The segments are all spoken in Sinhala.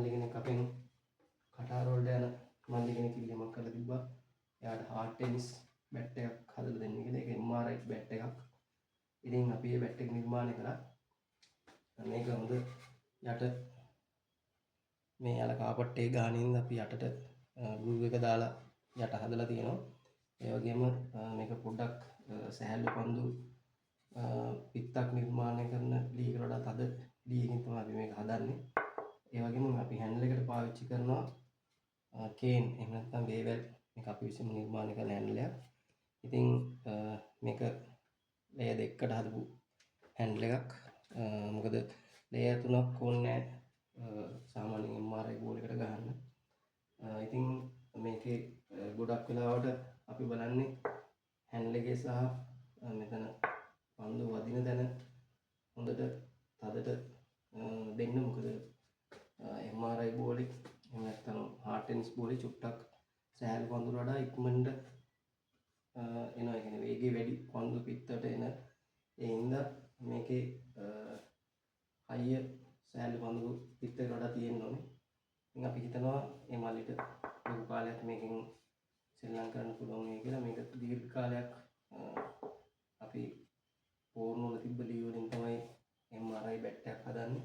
මල්ලි කෙනෙක් අපෙන් කටාර වලට යන මල්ලි කෙනෙක් ඉල්ලීමක් කරලා තිබ්බා. එයාට හાર્ට් ටෙනිස් බැට් එකක් හදලා දෙන්න කියලා. ඒක MRI බැට් එකක්. ඉතින් අපි මේ බැට් එක නිර්මාණය කරා. මේක හොඳ යට මේ යාල කාපට් එක ගහන ඉඳන් අපි යටට ග්ලූ එක දාලා යට හදලා තියෙනවා. ඒ වගේම මේක පොඩ්ඩක් සහැල්ලු පන්දු පිත්තක් නිර්මාණය කරන ලීකට වඩා තද ලීකින් තමයි අපි මේක හදන්නේ. ඒ වගේම අපි හැන්ඩල් එකට පාවිච්චි කරනවා කේන් එහෙම නැත්නම් වේවැල් මේක අපි විසින් නිර්මාණය කරන හැන්ඩල් එකක්. ඉතින් මේක ලේයර් දෙකකට හදපු හැන්ඩල් එකක්. මොකද ලේයර් තුනක් ඕනේ සාමාන්‍යයෙන් MRI බෝල් එකට ගහන්න. ඉතින් මේකේ ගොඩක් වෙලාවට අපි බලන්නේ හැන්ඩල් එකේ සහ මෙතන පන්දු වදින තැන හොඳට තදට දෙන්න. මොකද MRI බෝලේ එහෙම නැත්නම් හાર્ට් ටෙනිස් බෝලේ චුට්ටක් සෑහළු පන්දුට වඩා ඉක්මනට එනවා. ඒ කියන්නේ වේගය වැඩි පන්දු පිටතට එන ඒ හින්දා මේකේ හයිය සෑහළු පන්දු පිටතට වඩා තියෙන්න ඕනේ. ඉතින් අපි හිතනවා මේ මල්ලිට ලොකු කාලයක් මේකෙන් සෙල්ලම් කරන්න පුළුවන් වෙයි කියලා. මේක දීර්ඝ කාලයක් අපි පෝර්ණ වල තිබ්බ ලී වලින් තමයි MRI බැට් එකක් හදන්නේ.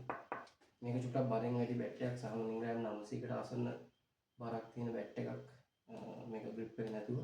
මේක චුට්ටක් බරෙන් වැඩි බැට් එකක්. සාමාන්‍යයෙන් ග්‍රෑම් 900කට ආසන්න බරක් තියෙන බැට් එකක්. මේක ග්‍රිප් එක නැතුව